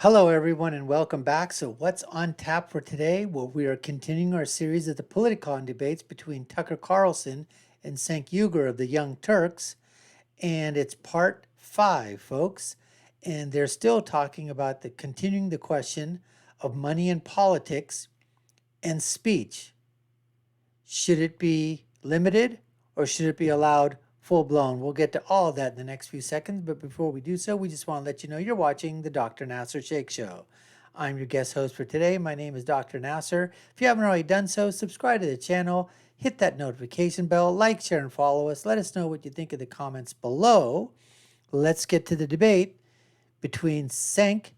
Hello, everyone, and welcome back. So, what's on tap for today? Well, we are continuing our series of the Politicon debates between Tucker Carlson and Cenk Uygur of the Young Turks, and it's part 5, folks. And they're still talking about continuing the question of money in politics and speech. Should it be limited or should it be allowed full blown? We'll get to all of that in the next few seconds, but before we do so, we just want to let you know you're watching the Dr. Nasir Shaikh Show. I'm your guest host for today. My name is Dr. Nasir. If you haven't already done so, subscribe to the channel, hit that notification bell, like, share, and follow us. Let us know what you think in the comments below. Let's get to the debate between Cenk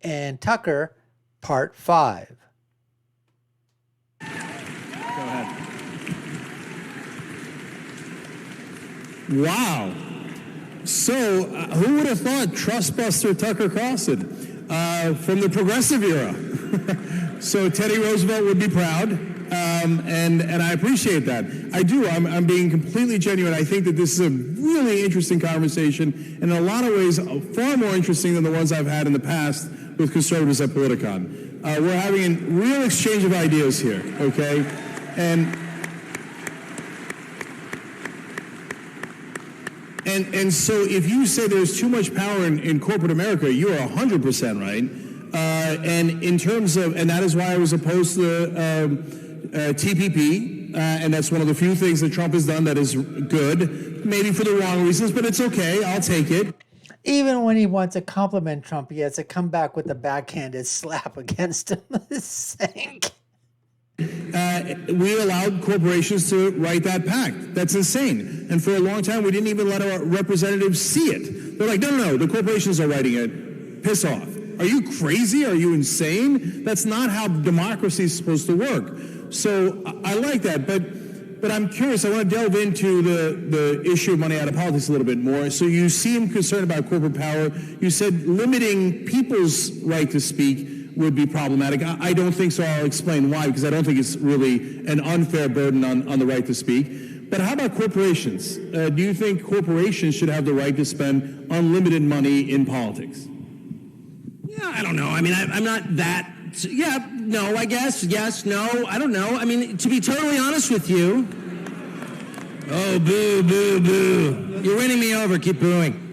and Tucker, part 5. Go ahead. Wow. So, who would have thought trustbuster Tucker Carlson from the progressive era? So Teddy Roosevelt would be proud, and I appreciate that. I do. I'm being completely genuine. I think that this is a really interesting conversation, and in a lot of ways, far more interesting than the ones I've had in the past with conservatives at Politicon. We're having a real exchange of ideas here, okay? And so if you say there's too much power in corporate America, you are 100% right. And in terms of, and that is why I was opposed to TPP, and that's one of the few things that Trump has done that is good, maybe for the wrong reasons, but it's okay, I'll take it. Even when he wants to compliment Trump, he has to come back with a backhanded slap against him. Cenk. We allowed corporations to write that pact. That's insane. And for a long time, we didn't even let our representatives see it. They're like, no, the corporations are writing it. Piss off. Are you crazy? Are you insane? That's not how democracy is supposed to work. So I like that. But I'm curious. I want to delve into the issue of money out of politics a little bit more. So you seem concerned about corporate power. You said limiting people's right to speak would be problematic. I don't think so. I'll explain why, because I don't think it's really an unfair burden on the right to speak. But how about corporations? Do you think corporations should have the right to spend unlimited money in politics? Yeah, I don't know. I mean, I'm not that... Yeah, no, I guess. Yes, no, I don't know. I mean, to be totally honest with you... Oh, boo, boo, boo. You're winning me over. Keep booing.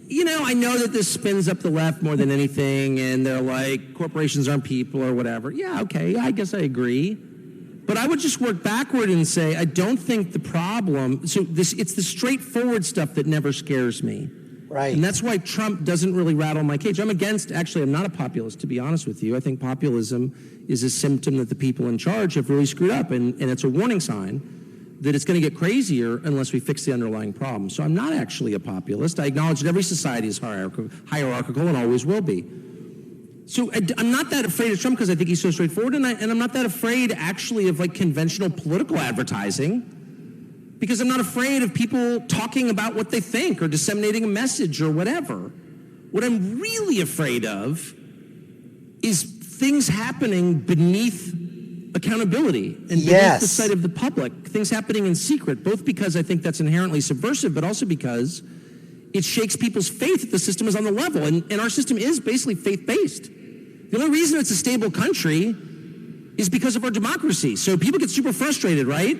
You know, I know that this spins up the left more than anything, and they're like, corporations aren't people or whatever. Yeah, okay, I guess I agree. But I would just work backward and say, I don't think the problem... So it's the straightforward stuff that never scares me. Right. And that's why Trump doesn't really rattle my cage. I'm not a populist, to be honest with you. I think populism is a symptom that the people in charge have really screwed up, and it's a warning sign that it's going to get crazier unless we fix the underlying problem. So I'm not actually a populist. I acknowledge that every society is hierarchical and always will be. So I'm not that afraid of Trump because I think he's so straightforward, and I'm not that afraid actually of like conventional political advertising because I'm not afraid of people talking about what they think or disseminating a message or whatever. What I'm really afraid of is things happening beneath accountability and beneath the sight of the public, things happening in secret, both because I think that's inherently subversive, but also because it shakes people's faith that the system is on the level, and our system is basically faith-based. The only reason it's a stable country is because of our democracy. So people get super frustrated, right?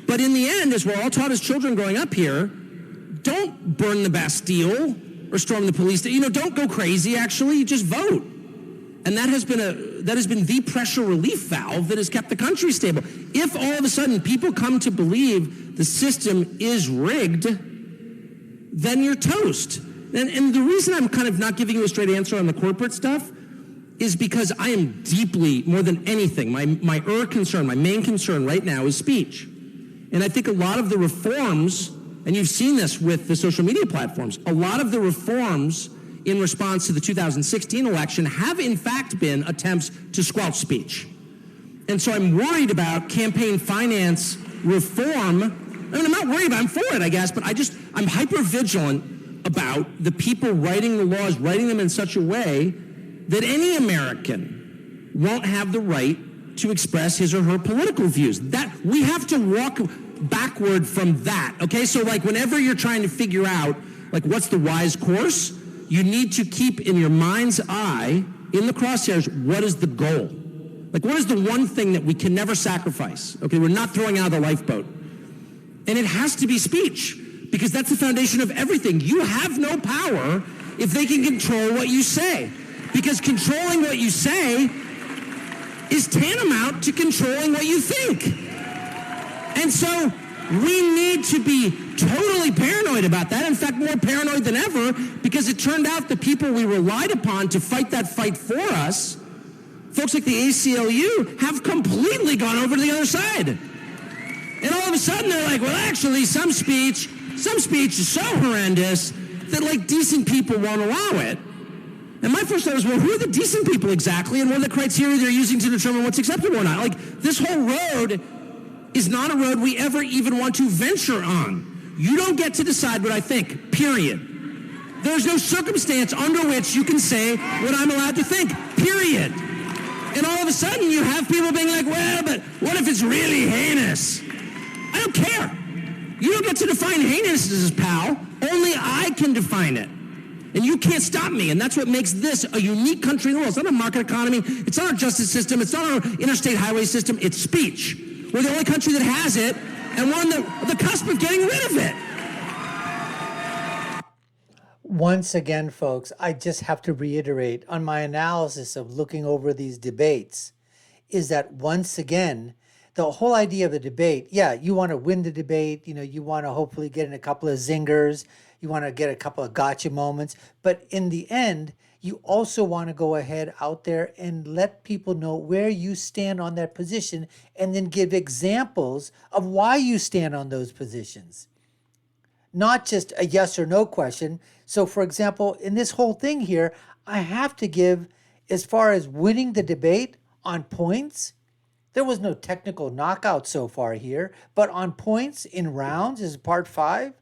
But in the end, as we're all taught as children growing up here, don't burn the Bastille or storm the police. Don't go crazy, actually, just vote. And that has been the pressure relief valve that has kept the country stable. If all of a sudden people come to believe the system is rigged, then you're toast. And the reason I'm kind of not giving you a straight answer on the corporate stuff is because I am deeply, more than anything, my main concern right now is speech. And I think a lot of the reforms, and you've seen this with the social media platforms, a lot of the reforms in response to the 2016 election have in fact been attempts to squelch speech. And so I'm worried about campaign finance reform. I mean, I'm not worried about it, I'm for it, I guess, but I'm hyper vigilant about the people writing the laws, writing them in such a way that any American won't have the right to express his or her political views. That we have to walk backward from that, okay? So like whenever you're trying to figure out like what's the wise course, you need to keep in your mind's eye, in the crosshairs, what is the goal? Like, what is the one thing that we can never sacrifice? Okay, we're not throwing out of the lifeboat. And it has to be speech, because that's the foundation of everything. You have no power if they can control what you say, because controlling what you say is tantamount to controlling what you think. And so we need to be totally paranoid about that. In fact, more paranoid than ever, because it turned out the people we relied upon to fight that fight for us, folks like the ACLU, have completely gone over to the other side. And all of a sudden they're like, well, actually, some speech is so horrendous that like decent people won't allow it. And my first thought was, well, who are the decent people exactly, and what are the criteria they're using to determine what's acceptable or not? Like, this whole road is not a road we ever even want to venture on. You don't get to decide what I think, period. There's no circumstance under which you can say what I'm allowed to think, period. And all of a sudden you have people being like, well, but what if it's really heinous? I don't care. You don't get to define heinousness, pal. Only I can define it. And you can't stop me. And that's what makes this a unique country in the world. It's not a market economy. It's not our justice system. It's not our interstate highway system. It's speech. We're the only country that has it, and we're on the cusp of getting rid of it. Once again, folks, I just have to reiterate on my analysis of looking over these debates is that once again, the whole idea of the debate, yeah, you want to win the debate, you want to hopefully get in a couple of zingers, you want to get a couple of gotcha moments, but in the end, you also want to go ahead out there and let people know where you stand on that position and then give examples of why you stand on those positions. Not just a yes or no question. So for example, in this whole thing here, I have to give, as far as winning the debate on points, there was no technical knockout so far here, but on points in rounds is part 5.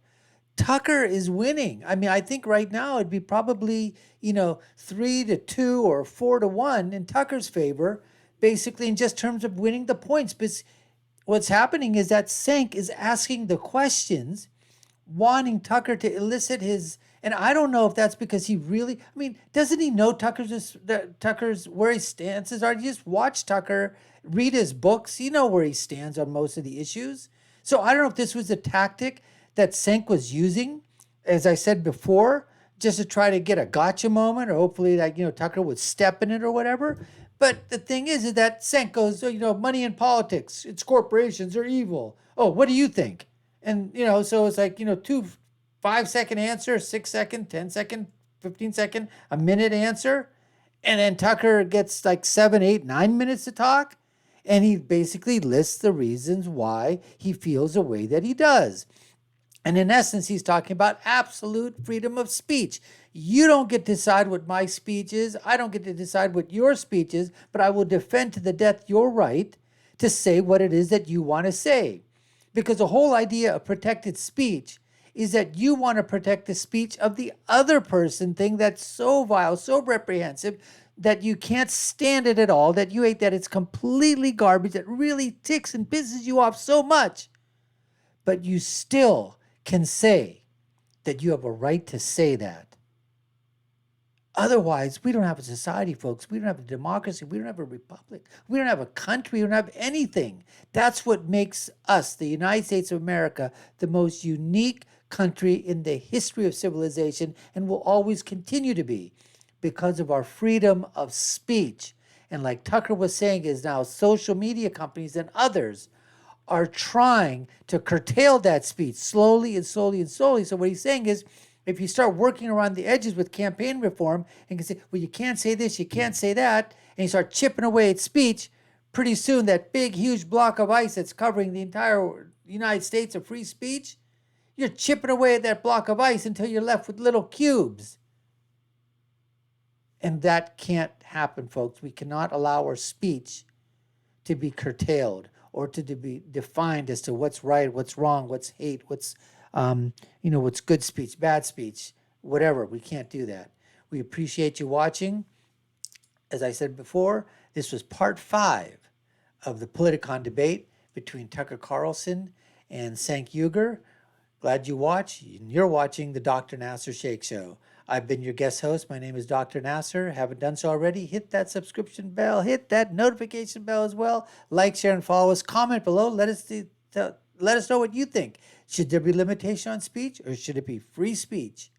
Tucker is winning. I mean, I think right now it'd be probably, 3-2 or 4-1 in Tucker's favor, basically in just terms of winning the points. But what's happening is that Cenk is asking the questions, wanting Tucker to elicit his, and I don't know if that's because he really, doesn't he know Tucker's where his stances are? You just watch Tucker, read his books, you know where he stands on most of the issues. So I don't know if this was a tactic that Cenk was using, as I said before, just to try to get a gotcha moment, or hopefully that, Tucker would step in it or whatever. But the thing is that Cenk goes, money in politics, it's corporations are evil. Oh, what do you think? And, so it's like, 2 5-second answer, 6-second, 10-second, 15-second, a minute answer. And then Tucker gets like 7, 8, 9 minutes to talk. And he basically lists the reasons why he feels the way that he does. And in essence, he's talking about absolute freedom of speech. You don't get to decide what my speech is. I don't get to decide what your speech is, but I will defend to the death your right to say what it is that you want to say. Because the whole idea of protected speech is that you want to protect the speech of the other person, thing that's so vile, so reprehensive, that you can't stand it at all, that you hate, that it's completely garbage, that really ticks and pisses you off so much. But you still can say that you have a right to say that. Otherwise, we don't have a society, folks. We don't have a democracy. We don't have a republic. We don't have a country. We don't have anything. That's what makes us, the United States of America, the most unique country in the history of civilization, and will always continue to be, because of our freedom of speech. And like Tucker was saying, is now social media companies and others are trying to curtail that speech slowly and slowly and slowly. So what he's saying is, if you start working around the edges with campaign reform and can say, well, you can't say this, you can't say that, and you start chipping away at speech, pretty soon that big, huge block of ice that's covering the entire United States of free speech, you're chipping away at that block of ice until you're left with little cubes. And that can't happen, folks. We cannot allow our speech to be curtailed or to be defined as to what's right, what's wrong, what's hate, what's what's good speech, bad speech, whatever. We can't do that. We appreciate you watching. As I said before, this was part 5 of the Politicon debate between Tucker Carlson and Cenk Uygur. Glad you watch. You're watching the Dr. Nasir Shaikh Show. I've been your guest host. My name is Dr. Nasir. Haven't done so already? Hit that subscription bell, hit that notification bell as well. Like, share, and follow us. Comment below. Let us know what you think. Should there be limitation on speech, or should it be free speech?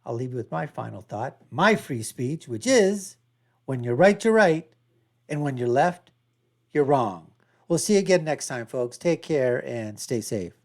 I'll leave you with my final thought, my free speech, which is, when you're right, you're right, and when you're left, you're wrong. We'll see you again next time, folks. Take care and stay safe.